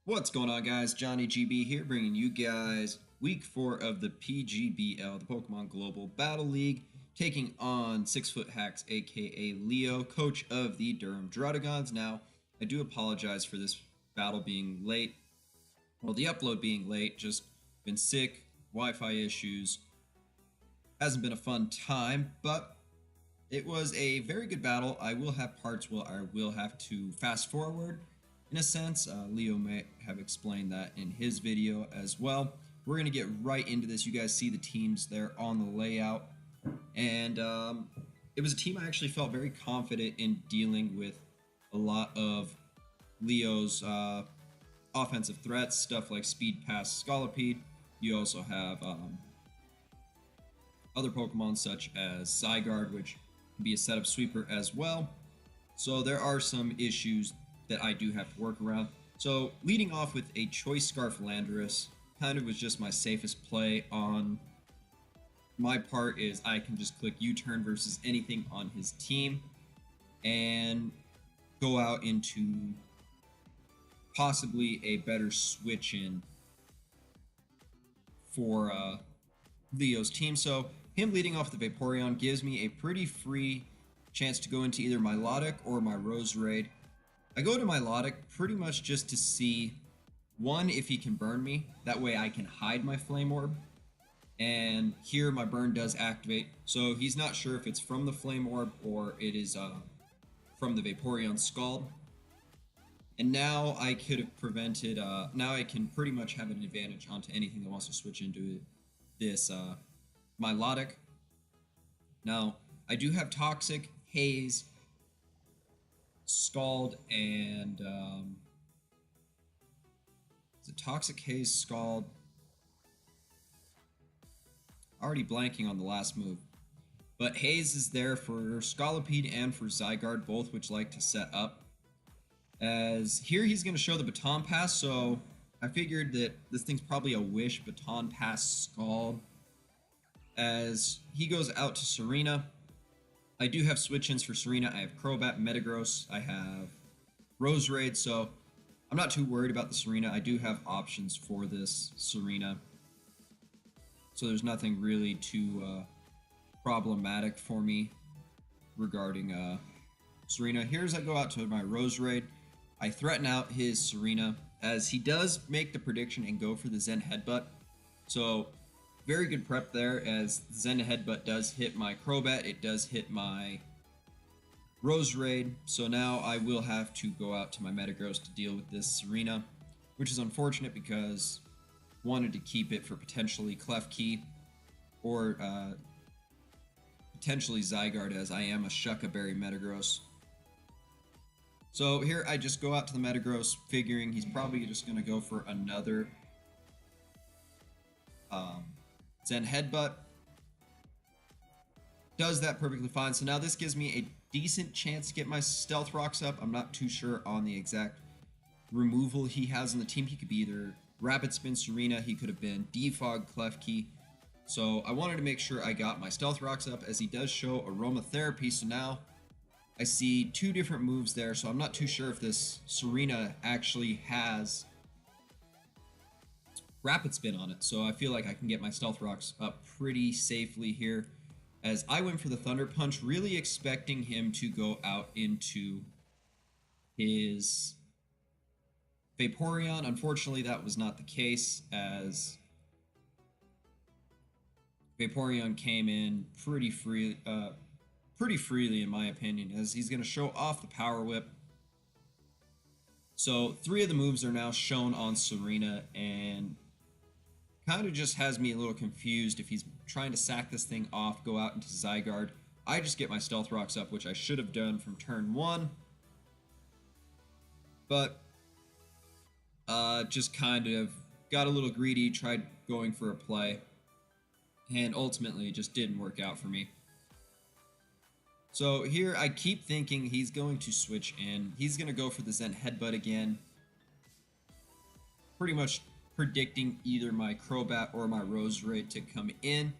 What's going on, guys? Johnny GB here, bringing you guys week 4 of the PGBL, the Pokemon Global Battle League, taking on 6-Foot Hacks, aka Leo, coach of the Durham Druddigons. Now, I do apologize for this battle being late. Well, the upload being late, just been sick, Wi-Fi issues. Hasn't been a fun time, but it was a very good battle. I will have parts where I will have to fast forward in a sense. Leo may have explained that in his video as well. We're going to get right into this. You guys see the teams there on the layout. And it was a team I actually felt very confident in dealing with a lot of Leo's offensive threats, stuff like Speed Pass, Scolipede. You also have other Pokemon such as Zygarde, which can be a setup sweeper as well. So there are some issues that I do have to work around. So leading off with a Choice Scarf Landorus kind of was just my safest play on my part. Is I can just click U-turn versus anything on his team and go out into possibly a better switch in for Leo's team. So him leading off the Vaporeon gives me a pretty free chance to go into either my Milotic or my Roserade. I go to my Milotic pretty much just to see, one, if he can burn me. That way I can hide my Flame Orb. And here my burn does activate. So he's not sure if it's from the Flame Orb or it is from the Vaporeon Scald. And now I could have prevented, now I can pretty much have an advantage onto anything that wants to switch into this Milotic. Now, I do have Toxic, Haze, Scald, and is it Toxic, Haze, Scald? Already blanking on the last move. But Haze is there for Scolipede and for Zygarde, both which like to set up. As here he's going to show the Baton Pass, so I figured that this thing's probably a Wish Baton Pass Scald. As he goes out to Serena, I do have switch-ins for Serena. I have Crobat, Metagross, I have Roserade, so I'm not too worried about the Serena. I do have options for this Serena, so there's nothing really too problematic for me regarding Serena. Here's I go out to my Roserade. I threaten out his Serena, as he does make the prediction and go for the Zen Headbutt. So very good prep there, as Zen Headbutt does hit my Crobat, it does hit my Roserade, so now I will have to go out to my Metagross to deal with this Serena, which is unfortunate because I wanted to keep it for potentially Klefki or potentially Zygarde, as I am a Shuckaberry Metagross. So here I just go out to the Metagross, figuring he's probably just going to go for another Zen Headbutt. Does that perfectly fine. So now this gives me a decent chance to get my Stealth Rocks up. I'm not too sure on the exact removal he has on the team. He could be either Rapid Spin Serena, he could have been Defog Klefki. So I wanted to make sure I got my Stealth Rocks up, as he does show Aromatherapy. So now I see two different moves there, so I'm not too sure if this Serena actually has Rapid Spin on it. So I feel like I can get my Stealth Rocks up pretty safely here, as I went for the Thunder Punch, really expecting him to go out into his Vaporeon. Unfortunately, that was not the case, as Vaporeon came in pretty freely, in my opinion, as he's going to show off the Power Whip. So 3 of the moves are now shown on Serena, and kind of just has me a little confused if he's trying to sack this thing off, go out into Zygarde. I just get my Stealth Rocks up, which I should have done from turn 1. But just kind of got a little greedy, tried going for a play, and ultimately it just didn't work out for me. So here I keep thinking he's going to switch in. He's going to go for the Zen Headbutt again. Pretty much predicting either my Crobat or my Roserade to come in.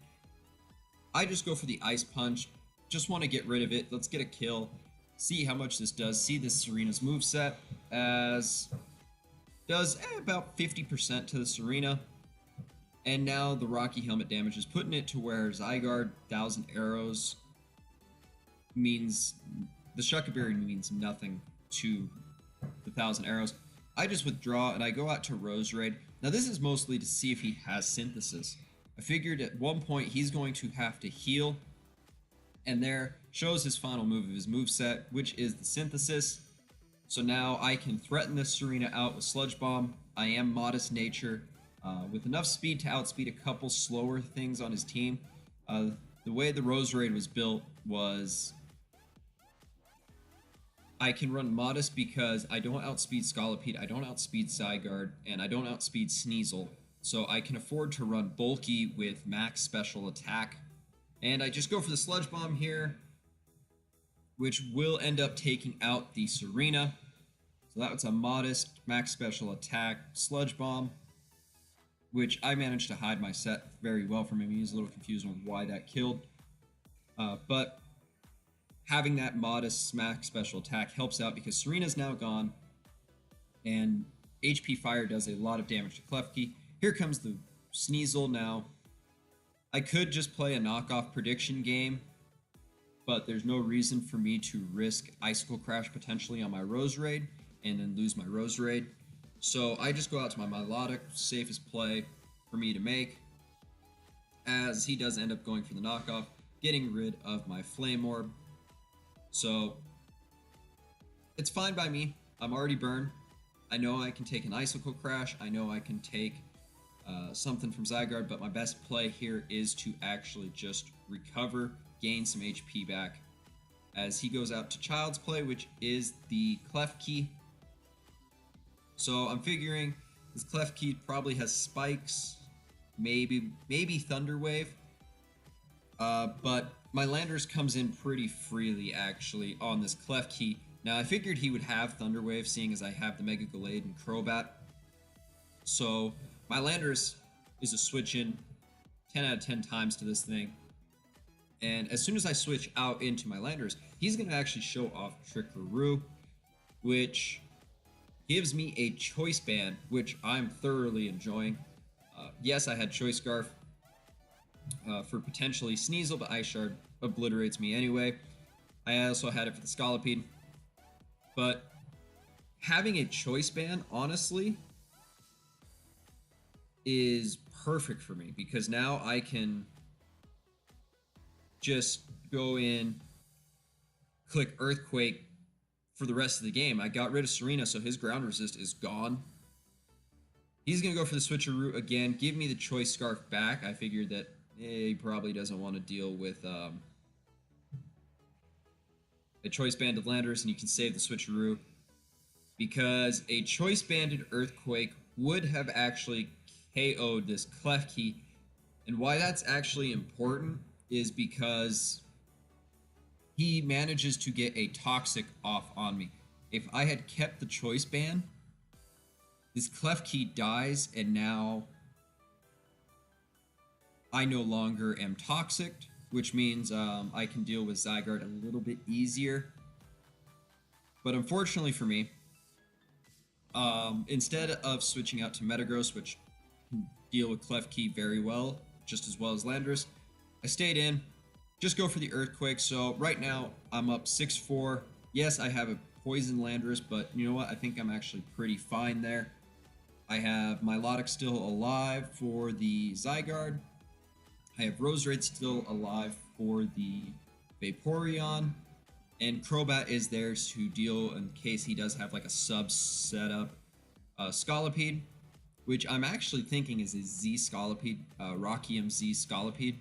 I just go for the Ice Punch. Just want to get rid of it. Let's get a kill. See how much this does. See this Serena's moveset, as does about 50% to the Serena. And now the Rocky Helmet damage is putting it to where Zygarde 1,000 arrows means the Shuckleberry means nothing to the 1,000 arrows. I just withdraw and I go out to Roserade. Now this is mostly to see if he has Synthesis. I figured at one point he's going to have to heal, and there shows his final move of his moveset, which is the Synthesis. So now I can threaten this Serena out with Sludge Bomb. I am Modest Nature, with enough speed to outspeed a couple slower things on his team. The way the Roserade was built was I can run Modest because I don't outspeed Scolipede, I don't outspeed Zygarde, and I don't outspeed Sneasel. So I can afford to run Bulky with max special attack. And I just go for the Sludge Bomb here, which will end up taking out the Serena. So that was a Modest max special attack Sludge Bomb, which I managed to hide my set very well from him. He was a little confused on why that killed. But having that Modest max special attack helps out because Serena's now gone, and HP Fire does a lot of damage to Klefki. Here comes the Sneasel now. I could just play a knockoff prediction game, but there's no reason for me to risk Icicle Crash potentially on my Roserade and then lose my Roserade. So I just go out to my Milotic, safest play for me to make, as he does end up going for the knockoff, getting rid of my Flame Orb. So it's fine by me. I'm already burned. I know I can take an Icicle Crash. I know I can take something from Zygarde, but my best play here is to actually just recover, gain some HP back, as he goes out to Child's Play, which is the Klefki. So I'm figuring this Klefki probably has Spikes, maybe Thunder Wave, but my Landorus comes in pretty freely actually on this Klefki. Now I figured he would have Thunder Wave, seeing as I have the Mega Gallade and Crobat. So my Landorus is a switch in 10 out of 10 times to this thing. And as soon as I switch out into my Landorus, he's going to actually show off Trickaroo, which gives me a Choice Band, which I'm thoroughly enjoying. Yes, I had Choice Scarf for potentially Sneasel, but Ice Shard obliterates me anyway. I also had it for the Scolipede. But having a Choice Band, honestly, is perfect for me, because now I can just go in, click Earthquake for the rest of the game. I got rid of Serena, so his ground resist is gone. He's going to go for the Switcheroo again, give me the Choice Scarf back. I figured that he probably doesn't want to deal with a Choice Banded Landorus, and you can save the Switcheroo, because a Choice Banded Earthquake would have actually KO'd this Klefki. And why that's actually important is because he manages to get a Toxic off on me. If I had kept the Choice Band, this Klefki dies, and now I no longer am Toxic, which means I can deal with Zygarde a little bit easier. But unfortunately for me, instead of switching out to Metagross, which can deal with Klefki very well, just as well as Landorus, I stayed in, just go for the Earthquake. So right now I'm up 6-4. Yes, I have a Poison Landorus, but you know what? I think I'm actually pretty fine there. I have Milotic still alive for the Zygarde. I have Roserade still alive for the Vaporeon. And Crobat is there to deal in case he does have like a sub setup Scolipede, which I'm actually thinking is a Z Scolipede, Rockium Z Scolipede.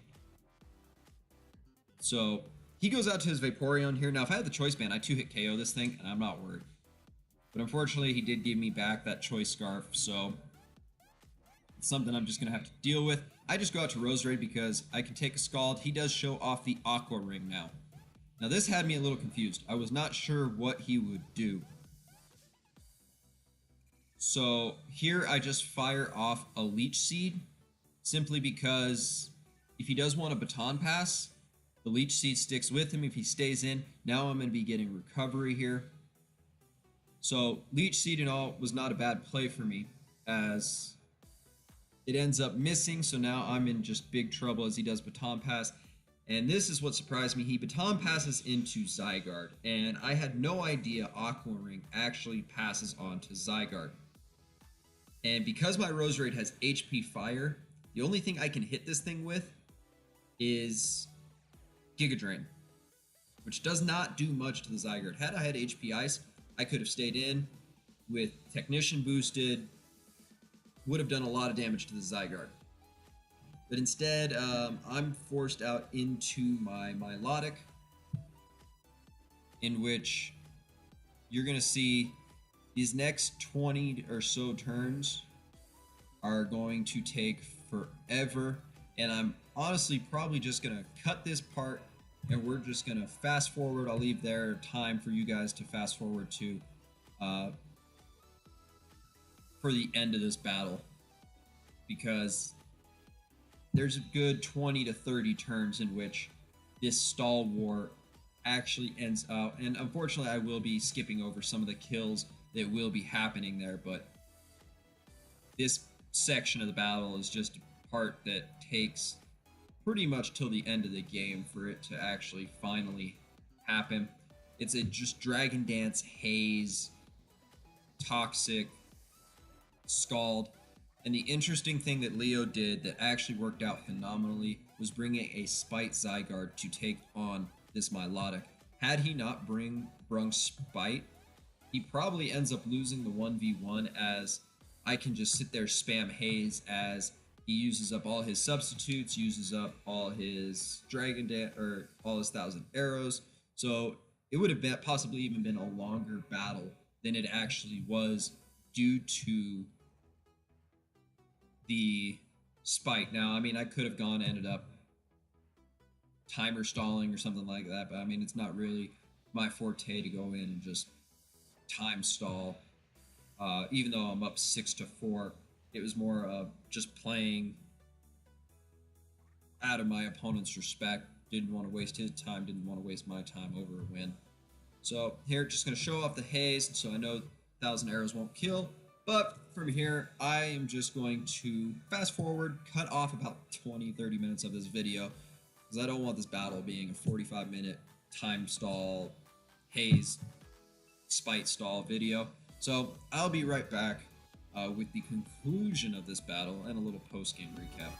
So he goes out to his Vaporeon here. Now, if I had the Choice Band, I 2-hit KO this thing, and I'm not worried. But unfortunately, he did give me back that Choice Scarf, so it's something I'm just going to have to deal with. I just go out to Roserade because I can take a Scald. He does show off the Aqua Ring now. Now, this had me a little confused. I was not sure what he would do. So here I just fire off a Leech Seed, simply because if he does want a Baton Pass, the Leech Seed sticks with him. If he stays in, now I'm going to be getting recovery here. So Leech Seed and all was not a bad play for me, as it ends up missing. So now I'm in just big trouble as he does Baton Pass. And this is what surprised me. He Baton Passes into Zygarde, and I had no idea Aqua Ring actually passes on to Zygarde. And because my Roserade has HP Fire, the only thing I can hit this thing with is Giga Drain, which does not do much to the Zygarde. Had I had HP Ice, I could have stayed in with Technician boosted, would have done a lot of damage to the Zygarde. But instead, I'm forced out into my Milotic, in which you're going to see these next 20 or so turns are going to take forever. And I'm honestly probably just going to cut this part, and we're just going to fast forward. I'll leave there time for you guys to fast forward to for the end of this battle, because there's a good 20 to 30 turns in which this stall war actually ends out. And unfortunately, I will be skipping over some of the kills that will be happening there, but this section of the battle is just a part that takes pretty much till the end of the game for it to actually finally happen. It's a just Dragon Dance, Haze, Toxic, Scald. And the interesting thing that Leo did that actually worked out phenomenally was bringing a Spite Zygarde to take on this Milotic. Had he not brung Spite, he probably ends up losing the 1v1, as I can just sit there spam Haze as he uses up all his substitutes, uses up all his Dragon Dance, or all his 1,000 arrows. So it would have possibly even been a longer battle than it actually was due to the Spite. Now, I mean, I could have ended up timer stalling or something like that, but I mean, it's not really my forte to go in and just time stall. Even though I'm up 6-4, it was more of just playing out of my opponent's respect. Didn't want to waste his time, didn't want to waste my time over a win. So here, just going to show off the Haze, so I know 1,000 arrows won't kill. But from here, I am just going to fast forward, cut off about 20-30 minutes of this video, because I don't want this battle being a 45-minute time stall, Haze, Spite stall video. So I'll be right back with the conclusion of this battle and a little post-game recap.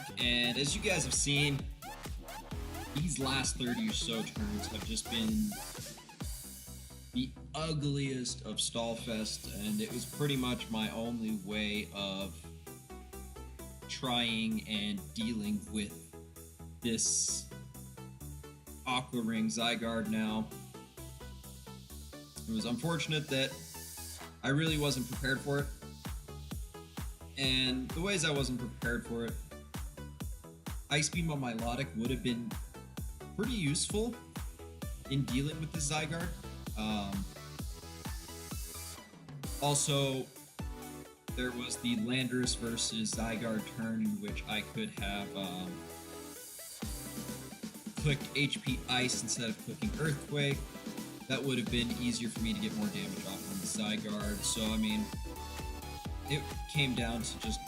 back, and as you guys have seen, these last 30 or so turns have just been the ugliest of Stallfest, and it was pretty much my only way of trying and dealing with this Aqua Ring Zygarde now. It was unfortunate that I really wasn't prepared for it, and the ways I wasn't prepared for it, Ice Beam on my Milotic would have been pretty useful in dealing with this Zygarde. Also, there was the Landorus versus Zygarde turn in which I could have clicked HP Ice instead of clicking Earthquake. That would have been easier for me to get more damage off on the Zygarde. So, I mean, it came down to just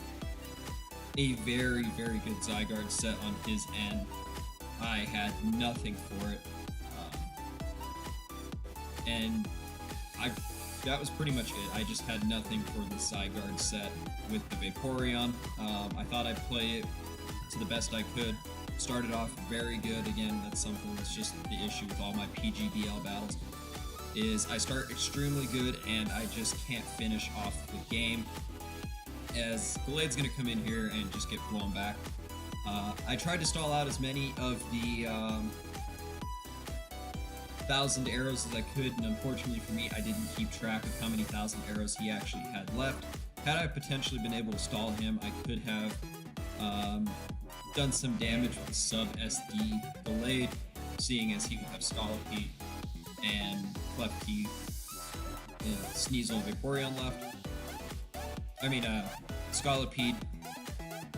a very, very good Zygarde set on his end. I had nothing for it. And that was pretty much it. I just had nothing for the Zygarde set with the Vaporeon. I thought I'd play it to the best I could. Started off very good. Again, that's something that's just the issue with all my PGBL battles, is I start extremely good and I just can't finish off the game, as Gallade's going to come in here and just get blown back. I tried to stall out as many of the 1,000 arrows as I could, and unfortunately for me, I didn't keep track of how many 1,000 arrows he actually had left. Had I potentially been able to stall him, I could have done some damage with the sub-SD Gallade, seeing as he would have Scolipede and Klefki, Sneasel, and Vaporeon left. I mean, Scolipede,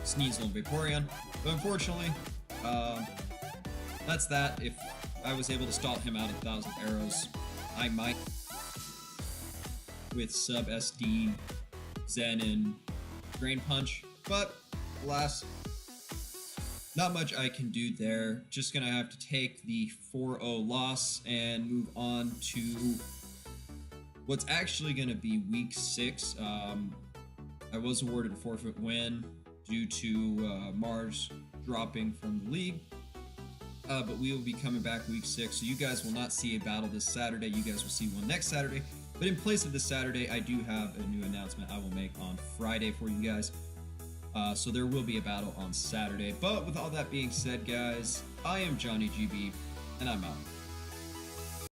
Sneasel, and Vaporeon. But unfortunately, that's that. If I was able to stall him out at 1,000 arrows, I might, with sub SD, Zen, and Drain Punch. But alas, not much I can do there. Just gonna have to take the 4-0 loss and move on to what's actually gonna be week 6. I was awarded a forfeit win due to Mars dropping from the league. But we will be coming back week 6, so you guys will not see a battle this Saturday. You guys will see one next Saturday. But in place of this Saturday, I do have a new announcement I will make on Friday for you guys. So there will be a battle on Saturday. But with all that being said, guys, I am Johnny GB, and I'm out.